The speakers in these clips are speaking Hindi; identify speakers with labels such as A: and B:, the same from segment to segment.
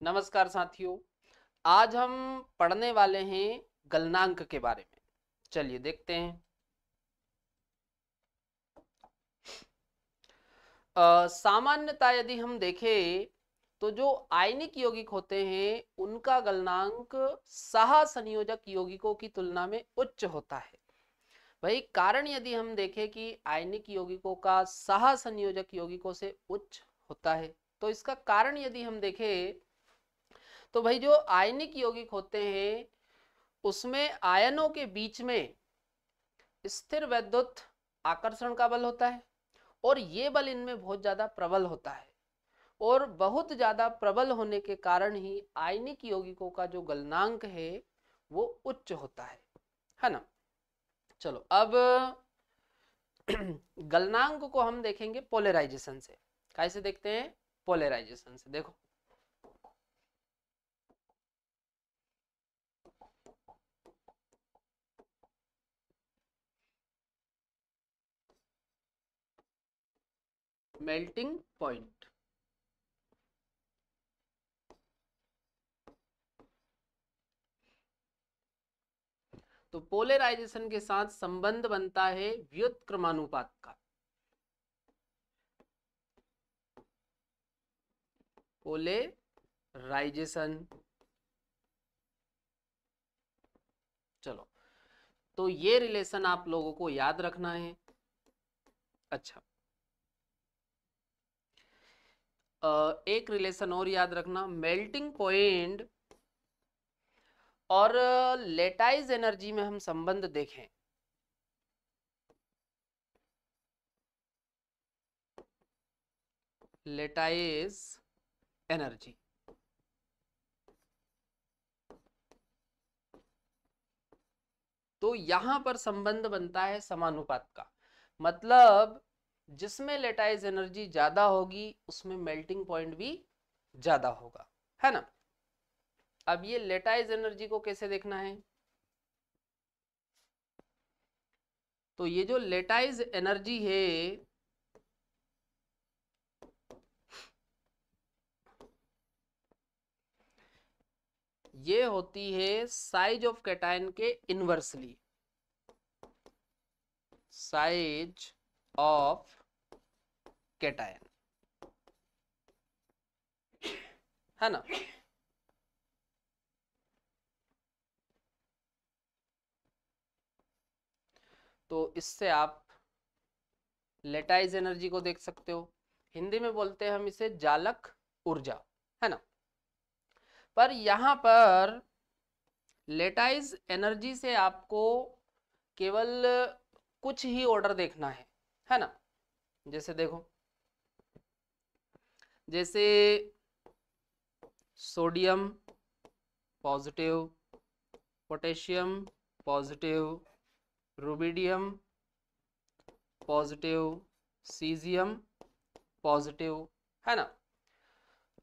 A: नमस्कार साथियों। आज हम पढ़ने वाले हैं गलनांक के बारे में। चलिए देखते हैं। सामान्यतः यदि हम देखें तो जो आयनिक यौगिक होते हैं उनका गलनांक सह संयोजक यौगिकों की तुलना में उच्च होता है। वही कारण यदि हम देखें कि आयनिक यौगिकों का सह संयोजक यौगिकों से उच्च होता है, तो इसका कारण यदि हम देखें तो भाई जो आयनिक यौगिक होते हैं उसमें आयनों के बीच में स्थिर वैद्युत आकर्षण का बल होता है और ये बल इनमें बहुत ज्यादा प्रबल होता है और बहुत ज्यादा प्रबल होने के कारण ही आयनिक यौगिकों का जो गलनांक है वो उच्च होता है ना। चलो अब गलनांक को हम देखेंगे पोलराइजेशन से। कैसे देखते हैं? पोलराइजेशन से। देखो मेल्टिंग पॉइंट, तो पोलराइजेशन के साथ संबंध बनता है व्युत्क्रमानुपात का। पोलराइजेशन, चलो तो ये रिलेशन आप लोगों को याद रखना है। अच्छा, एक रिलेशन और याद रखना, मेल्टिंग पॉइंट और लेटाइज एनर्जी में हम संबंध देखें लेटाइज एनर्जी, तो यहां पर संबंध बनता है समानुपात का। मतलब जिसमें लेटाइज एनर्जी ज्यादा होगी उसमें मेल्टिंग पॉइंट भी ज्यादा होगा, है ना। अब ये लेटाइज एनर्जी को कैसे देखना है? तो ये जो लेटाइज एनर्जी है ये होती है साइज ऑफ कैटायन के इनवर्सली, साइज ऑफ कैटायन, है ना। तो इससे आप लेटाइज एनर्जी को देख सकते हो। हिंदी में बोलते हैं हम इसे जालक ऊर्जा, है ना। पर यहां पर लेटाइज एनर्जी से आपको केवल कुछ ही ऑर्डर देखना है ना। जैसे देखो, जैसे sodium positive, potassium positive, rubidium positive, caesium positive, है ना।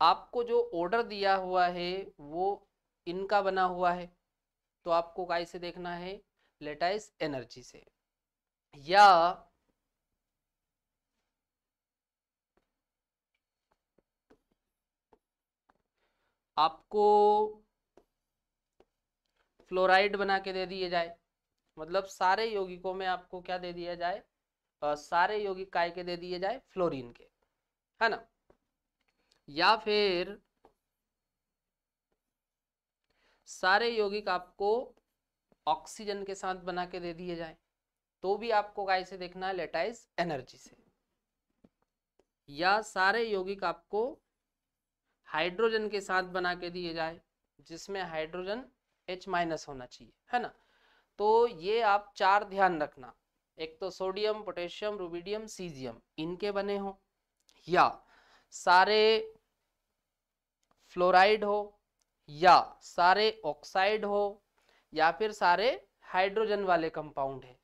A: आपको जो ऑर्डर दिया हुआ है वो इनका बना हुआ है, तो आपको कैसे देखना है? लेटाइज एनर्जी से। या आपको फ्लोराइड बना के दे दिए जाए, मतलब सारे यौगिकों में आपको क्या दे दिया जाए? सारे यौगिक काय के दे दिए जाए? फ्लोरीन के, है ना। या फिर सारे यौगिक आपको ऑक्सीजन के साथ बना के दे दिए जाए, तो भी आपको कैसे देखना है? लेटाइज एनर्जी से। या सारे यौगिक आपको हाइड्रोजन के साथ बना के दिए जाए जिसमें हाइड्रोजन H- होना चाहिए, है ना। तो ये आप चार ध्यान रखना, एक तो सोडियम पोटेशियम रुबिडियम सीजियम इनके बने हो, या सारे फ्लोराइड हो, या सारे ऑक्साइड हो, या फिर सारे हाइड्रोजन वाले कंपाउंड है,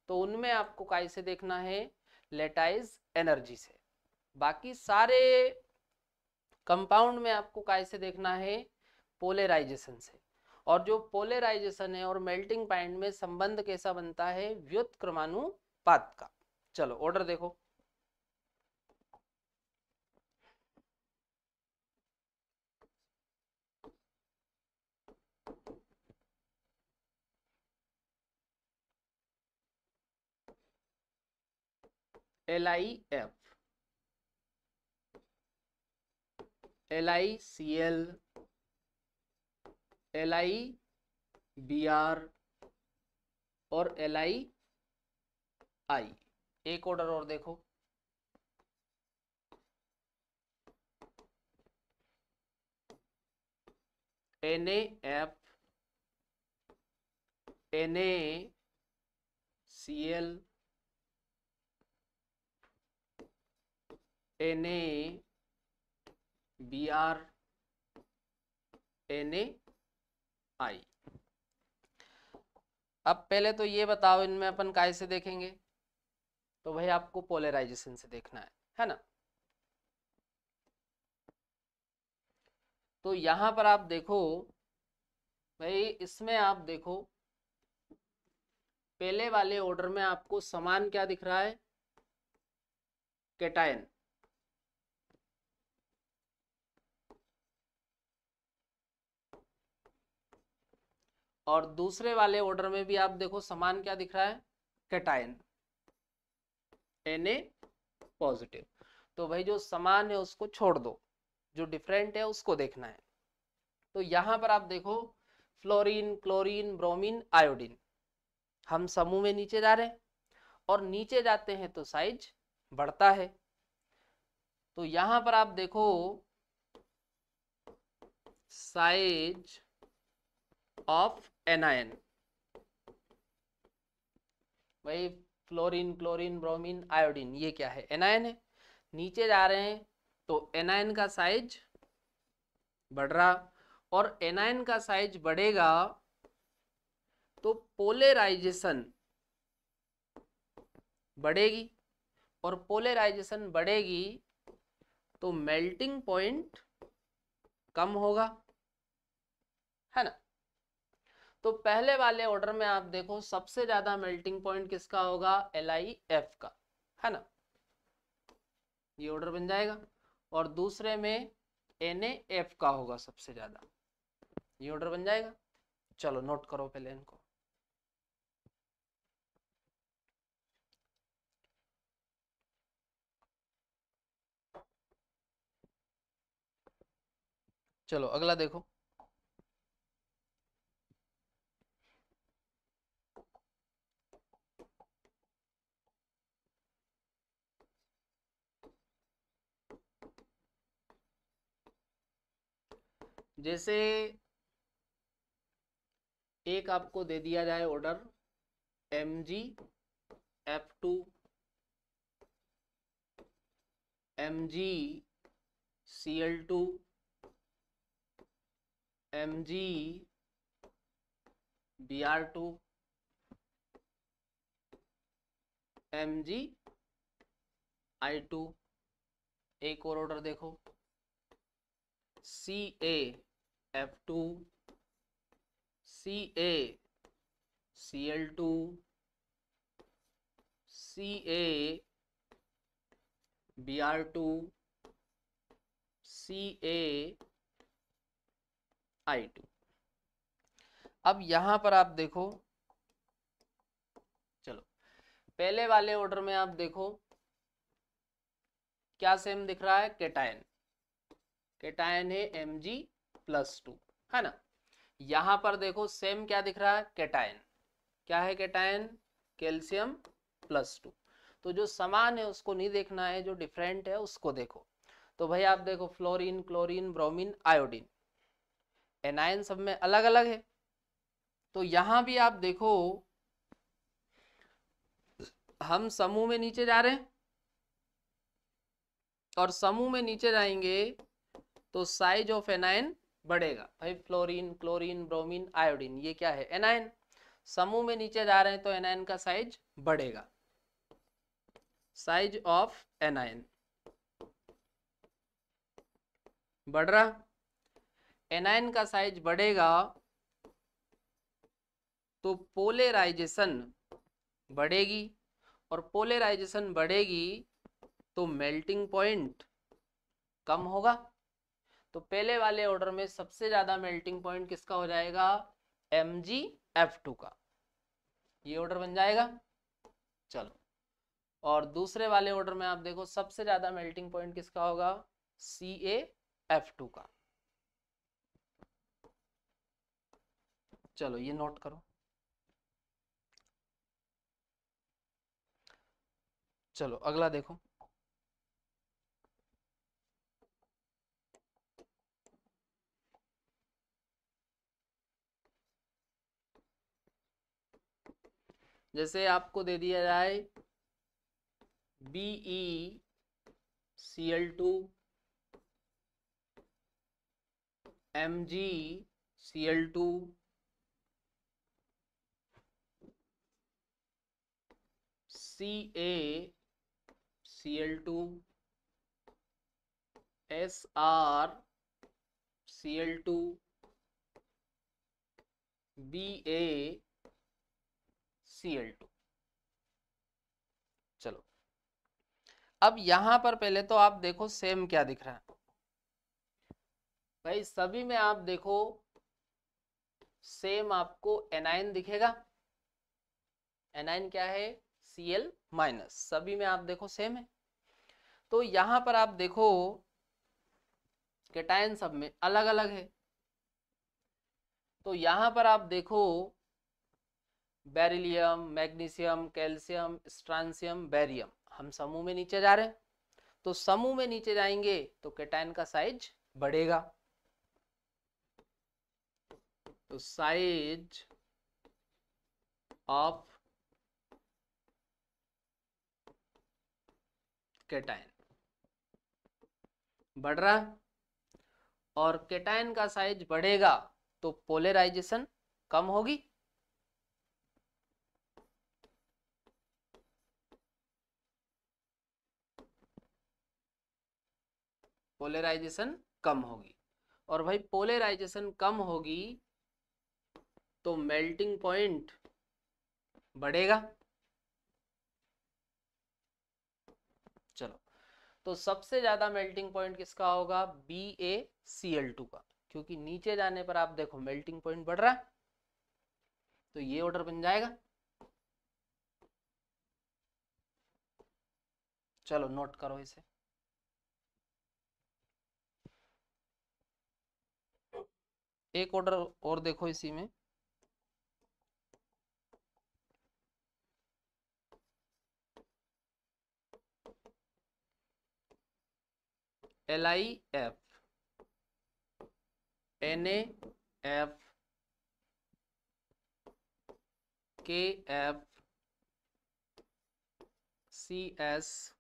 A: तो उनमें आपको कैसे देखना है? लेटाइज एनर्जी से। बाकी सारे कंपाउंड में आपको कैसे देखना है? पोलराइजेशन से। और जो पोलराइजेशन है और मेल्टिंग पॉइंट में संबंध कैसा बनता है? व्युत्क्रमानुपात का। चलो ऑर्डर देखो, LiF, LiCl, LiBr और Li। एक ऑर्डर और देखो, NaF, NaCl, NaBr, NaI। अब पहले तो ये बताओ इनमें अपन काय से देखेंगे, तो भाई आपको पोलराइजेशन से देखना है ना। तो यहां पर आप देखो भाई, इसमें आप देखो पहले वाले ऑर्डर में आपको समान क्या दिख रहा है, कैटायन। और दूसरे वाले ऑर्डर में भी आप देखो समान क्या दिख रहा है, कैटायन, Na पॉजिटिव। तो भाई जो समान है उसको छोड़ दो, जो डिफरेंट है उसको देखना है। तो यहां पर आप देखो फ्लोरीन, क्लोरीन, ब्रोमीन, आयोडीन, हम समूह में नीचे जा रहे हैं और नीचे जाते हैं तो साइज बढ़ता है। तो यहां पर आप देखो साइज ऑफ एनायन, भाई फ्लोरीन, क्लोरीन, ब्रोमीन, आयोडीन, ये क्या है, एनायन है। नीचे जा रहे हैं तो एनायन का साइज बढ़ रहा, और एनायन का साइज बढ़ेगा तो पोलराइजेशन बढ़ेगी, और पोलराइजेशन बढ़ेगी तो मेल्टिंग पॉइंट कम होगा, है ना। तो पहले वाले ऑर्डर में आप देखो सबसे ज्यादा मेल्टिंग पॉइंट किसका होगा, LiF का, है ना, ये ऑर्डर बन जाएगा। और दूसरे में NaF का होगा सबसे ज्यादा, ये ऑर्डर बन जाएगा। चलो नोट करो पहले इनको। चलो अगला देखो, जैसे एक आपको दे दिया जाए order MgF2, MgCl2, MgBr2, MgI2। एक और ऑर्डर देखो CaF2, CaCl2, CaBr2, CaI2। अब यहां पर आप देखो, चलो पहले वाले ऑर्डर में आप देखो क्या सेम दिख रहा है, कैटायन, कैटायन है Mg+2, है ना। यहां पर देखो सेम क्या दिख रहा है, कैटायन, क्या है कैटायन, Ca+2। तो जो समान है उसको नहीं देखना है, जो डिफरेंट है उसको देखो। तो भाई आप देखो fluorine, chlorine, bromine, iodine, anion सब में अलग अलग है। तो यहां भी आप देखो हम समूह में नीचे जा रहे हैं, और समूह में नीचे जाएंगे तो साइज ऑफ एनायन बढ़ेगा। भाई फ्लोरीन, क्लोरीन, ब्रोमीन, आयोडीन, ये क्या है, एनायन। समूह में नीचे जा रहे हैं तो एनायन का साइज बढ़ेगा, साइज ऑफ एनायन बढ़ रहा, एनायन का साइज बढ़ेगा तो पोलराइजेशन बढ़ेगी, और पोलराइजेशन बढ़ेगी तो मेल्टिंग पॉइंट कम होगा। तो पहले वाले ऑर्डर में सबसे ज्यादा मेल्टिंग पॉइंट किसका हो जाएगा, MgF2 का, ये ऑर्डर बन जाएगा। चलो और दूसरे वाले ऑर्डर में आप देखो सबसे ज्यादा मेल्टिंग पॉइंट किसका होगा, CaF2 का। चलो ये नोट करो। चलो अगला देखो। जैसे आपको दे दिया जाए BeCl2 MgCl2 CaCl2 SrCl2 BaCl2। चलो अब यहां पर पहले तो आप देखो सेम क्या दिख रहा है भाई, सभी में आप देखो सेम आपको एनाइन दिखेगा। एनाइन क्या है, Cl माइनस, सभी में आप देखो सेम है। तो यहां पर आप देखो कैटायन सब में अलग अलग है। तो यहां पर आप देखो beryllium, magnesium, calcium, strontium, barium, हम समूह में नीचे जा रहे हैं। तो समूह में नीचे जाएंगे तो कैटायन का साइज बढ़ेगा। तो साइज ऑफ कैटायन बढ़ रहा है, और कैटायन का साइज बढ़ेगा तो पोलराइजेशन कम होगी। पोलराइजेशन कम होगी, और भाई पोलराइजेशन कम होगी तो मेल्टिंग पॉइंट बढ़ेगा। चलो तो सबसे ज्यादा मेल्टिंग पॉइंट किसका होगा, BaCl2 का, क्योंकि नीचे जाने पर आप देखो मेल्टिंग पॉइंट बढ़ रहा है। तो ये ऑर्डर बन जाएगा। चलो नोट करो इसे। एक ऑर्डर और देखो इसी में, LiF NaF KF CsF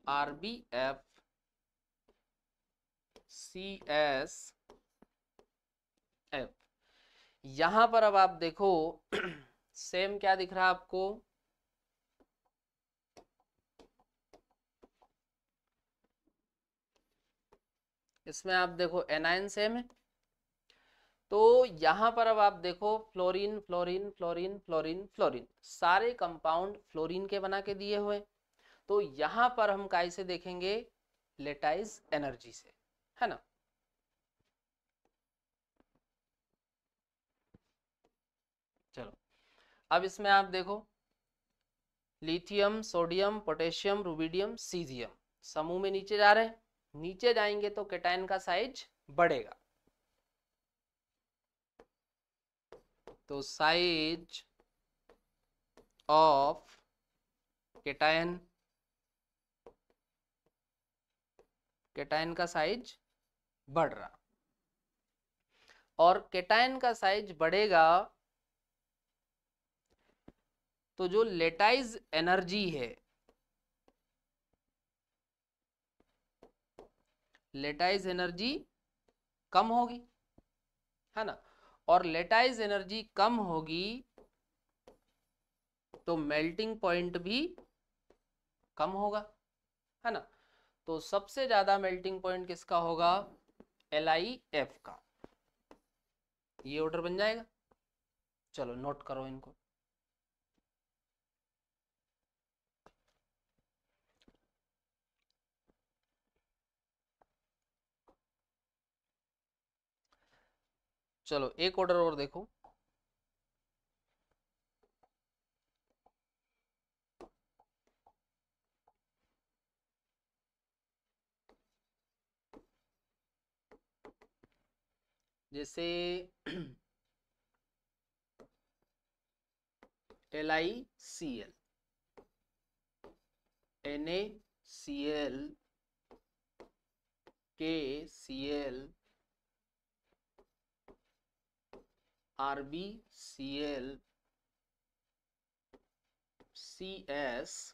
A: RbF CsF। यहां पर अब आप देखो सेम क्या दिख रहा है आपको, इसमें आप देखो एनाइन सेम है। तो यहां पर अब आप देखो fluorine fluorine fluorine fluorine fluorine, सारे कंपाउंड फ्लोरीन के बना के दिए हुए। तो यहां पर हम कैसे देखेंगे, लेटाइज एनर्जी से, है ना। चलो अब इसमें आप देखो lithium, sodium, potassium, rubidium, caesium समूह में नीचे जा रहे हैं। नीचे जाएंगे तो कैटायन का साइज बढ़ेगा। तो साइज ऑफ कैटायन, कैटायन का साइज बढ़ रहा, और कैटायन का साइज बढ़ेगा तो जो लेटाइज एनर्जी है, लेटाइज एनर्जी कम होगी, है ना। और लेटाइज एनर्जी कम होगी तो मेल्टिंग पॉइंट भी कम होगा, है ना। तो सबसे ज्यादा मेल्टिंग पॉइंट किसका होगा, LiF का। ये ऑर्डर बन जाएगा। चलो नोट करो इनको। चलो एक ऑर्डर और देखो। जैसे LiCl, NaCl, KCl, RbCl, CsCl।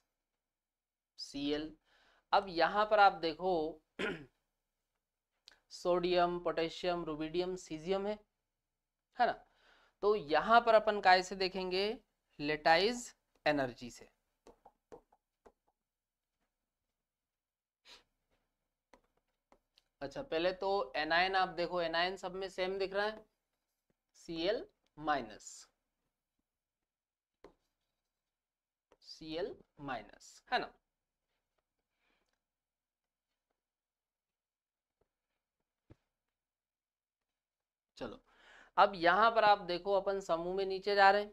A: अब यहां पर आप देखो सोडियम, पोटेशियम, रुबिडियम, सीजियम है ना। तो यहां पर अपन काय से देखेंगे, लेटाइज एनर्जी से। अच्छा पहले तो एनायन आप देखो, एनायन सब में सेम दिख रहा है, Cl माइनस, Cl माइनस, है ना। चलो अब यहां पर आप देखो, अपन समूह में नीचे जा रहे हैं,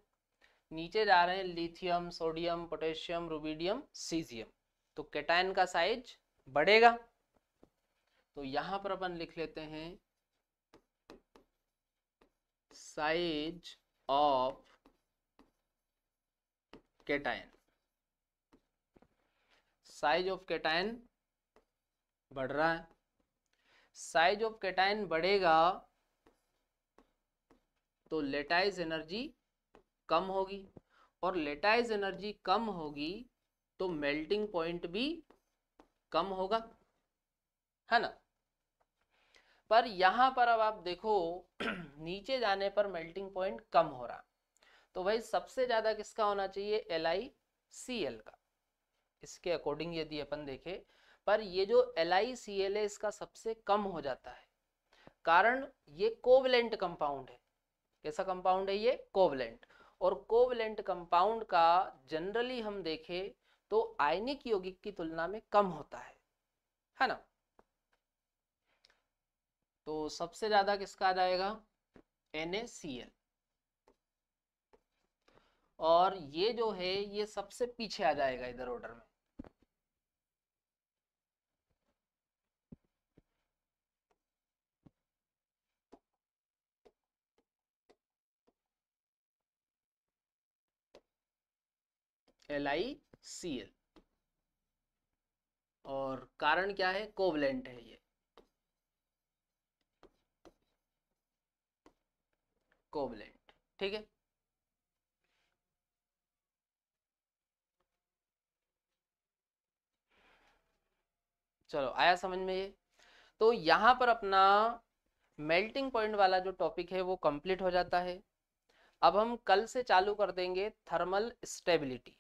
A: नीचे जा रहे हैं, lithium, sodium, potassium, rubidium, caesium. तो कैटायन का साइज बढ़ेगा। तो यहां पर अपन लिख लेते हैं size of cation. Size of cation बढ़ रहा है। साइज ऑफ कैटायन बढ़ेगा तो लेटाइज एनर्जी कम होगी, और लेटाइज एनर्जी कम होगी तो मेल्टिंग पॉइंट भी कम होगा, है ना। पर यहां पर अब आप देखो नीचे जाने पर मेल्टिंग पॉइंट कम हो रहा, तो भाई सबसे ज्यादा किसका होना चाहिए, LiCl का। इसके अकॉर्डिंग यदि अपन देखें, पर ये जो LiCl है इसका सबसे कम हो जाता है, कारण ये कोवलेंट कंपाउंड है। कैसा कंपाउंड है ये, कोवलेंट। और कोवलेंट कंपाउंड का जनरली हम देखें तो आयनिक यौगिक की तुलना में कम होता है ना। तो सबसे ज्यादा किसका आ जाएगा, NaCl। और ये जो है ये सबसे पीछे आ जाएगा इधर ऑर्डर में। LiCl, और कारण क्या है, कोवलेंट है ये, कोवलेंट, ठीक है। चलो आया समझ में ये। तो यहां पर अपना मेल्टिंग पॉइंट वाला जो टॉपिक है वो कंप्लीट हो जाता है। अब हम कल से चालू कर देंगे थर्मल स्टेबिलिटी।